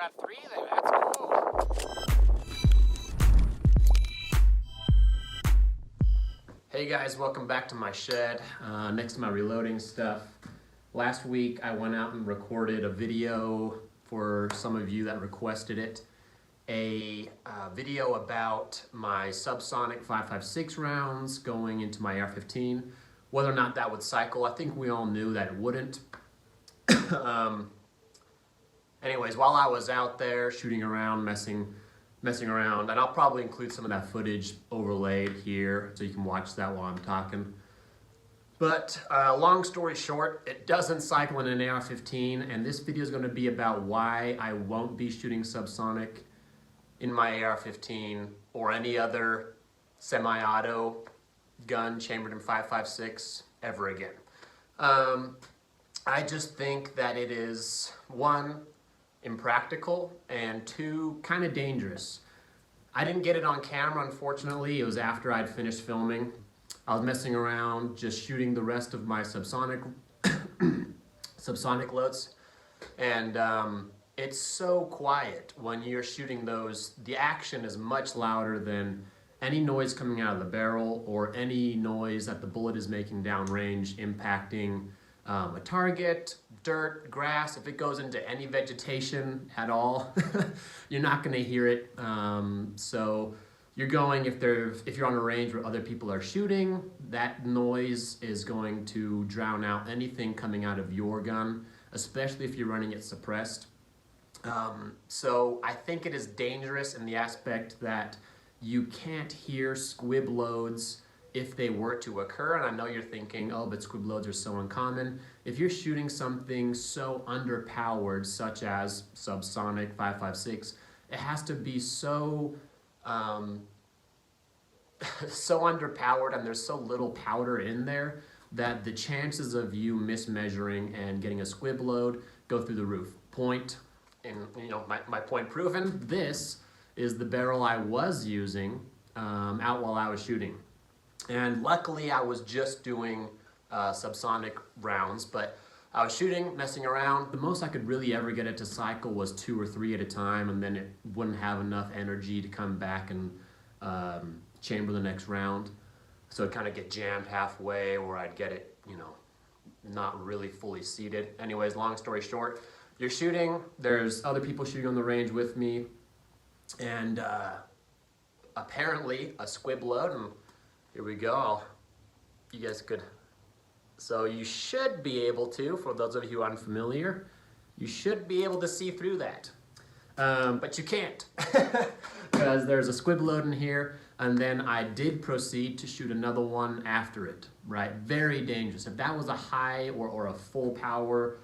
got 3 there. That's cool. Hey guys, welcome back to my shed. Next to my reloading stuff. Last week I went out and recorded a video for some of you that requested it. A video about my Subsonic 5.56 rounds going into my AR-15. Whether or not that would cycle, I think we all knew that it wouldn't. Anyways, while I was out there shooting around, messing around, and I'll probably include some of that footage overlaid here so you can watch that while I'm talking. But long story short, it doesn't cycle in an AR-15, and this video is going to be about why I won't be shooting Subsonic in my AR-15 or any other semi-auto gun chambered in 5.56 ever again. I just think that it is, one, impractical, and two, kind of dangerous. I didn't get it on camera, unfortunately. It was after I'd finished filming. I was messing around, just shooting the rest of my subsonic loads, and it's so quiet when you're shooting those. The action is much louder than any noise coming out of the barrel or any noise that the bullet is making downrange, impacting a target, dirt, grass. If it goes into any vegetation at all, you're not going to hear it. So you're going, if you're on a range where other people are shooting, that noise is going to drown out anything coming out of your gun, especially if you're running it suppressed. So I think it is dangerous in the aspect that you can't hear squib loads if they were to occur. And I know you're thinking, oh, but squib loads are so uncommon. If you're shooting something so underpowered, such as Subsonic 5.56, it has to be so so underpowered, and there's so little powder in there that the chances of you mismeasuring and getting a squib load go through the roof. Point, and my point proven. This is the barrel I was using out while I was shooting. And luckily I was just doing subsonic rounds, but I was shooting, messing around. The most I could really ever get it to cycle was 2 or 3 at a time, and then it wouldn't have enough energy to come back and chamber the next round. So it'd kind of get jammed halfway, or I'd get it, not really fully seated. Anyways, long story short, you're shooting, there's other people shooting on the range with me, and apparently a squib load, and here we go. You guys could, so you should be able to, for those of you unfamiliar, you should be able to see through that. But you can't, because there's a squib load in here, and then I did proceed to shoot another one after it, right? Very dangerous. If that was a high or a full power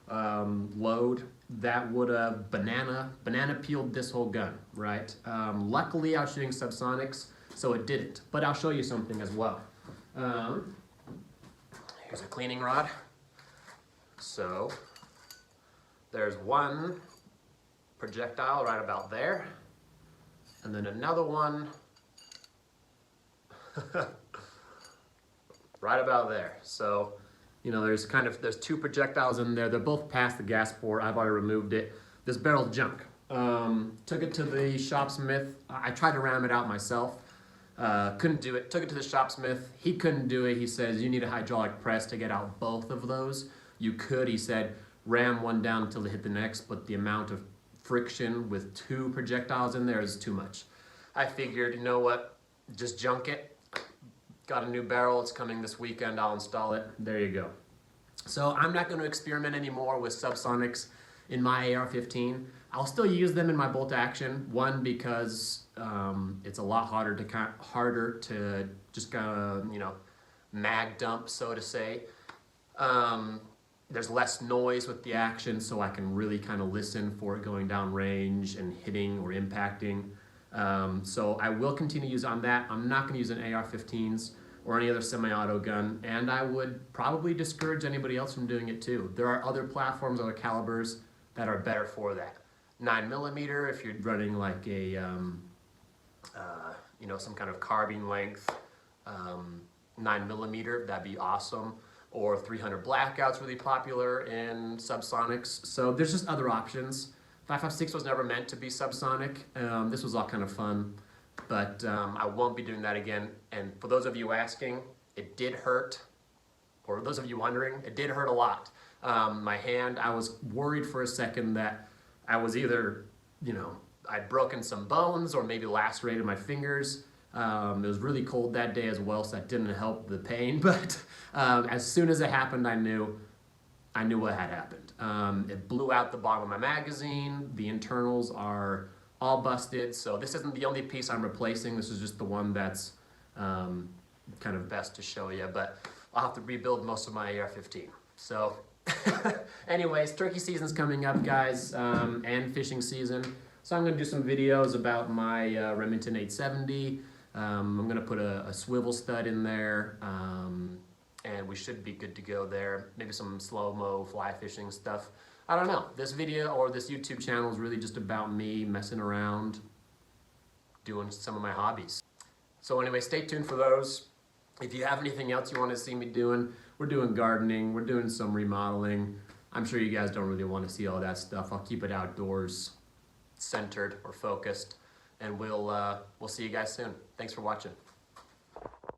load, that would have banana peeled this whole gun, right? Luckily I was shooting subsonics, so it didn't, but I'll show you something as well. Here's a cleaning rod. So there's one projectile right about there, and then another one right about there. So there's 2 projectiles in there. They're both past the gas port. I've already removed it. This barrel's junk. Took it to the shopsmith. I tried to ram it out myself. Couldn't do it. Took it to the shopsmith. He couldn't do it. He says, you need a hydraulic press to get out both of those. You could, he said, ram one down until it hit the next, but the amount of friction with 2 projectiles in there is too much. I figured, you know what, just junk it. Got a new barrel. It's coming this weekend. I'll install it. There you go. So I'm not going to experiment anymore with subsonics in my AR-15. I'll still use them in my bolt action. One, because it's a lot harder to just mag dump, so to say. There's less noise with the action, so I can really kind of listen for it going down range and hitting or impacting. So I will continue to use on that. I'm not going to use an AR-15s or any other semi-auto gun, and I would probably discourage anybody else from doing it too. There are other platforms, other calibers that are better for that. 9mm if you're running like a some kind of carbine length 9mm, that'd be awesome. Or 300 blackout's really popular in subsonics. So there's just other options. 5.56 was never meant to be subsonic. This was all kind of fun, but I won't be doing that again. And for those of you asking, it did hurt. Or those of you wondering, it did hurt a lot. My hand, I was worried for a second that I was either, I'd broken some bones or maybe lacerated my fingers. It was really cold that day as well, so that didn't help the pain. But as soon as it happened, I knew what had happened. It blew out the bottom of my magazine. The internals are all busted. So this isn't the only piece I'm replacing. This is just the one that's kind of best to show you. But I'll have to rebuild most of my AR-15. So anyways, turkey season's coming up, guys, and fishing season. So I'm going to do some videos about my Remington 870. I'm going to put a swivel stud in there. And we should be good to go there. Maybe some slow-mo fly fishing stuff. I don't know. This video or this YouTube channel is really just about me messing around, doing some of my hobbies. So anyway, stay tuned for those. If you have anything else you want to see me doing, we're doing gardening, we're doing some remodeling. I'm sure you guys don't really want to see all that stuff. I'll keep it outdoors, centered or focused, and we'll see you guys soon. Thanks for watching.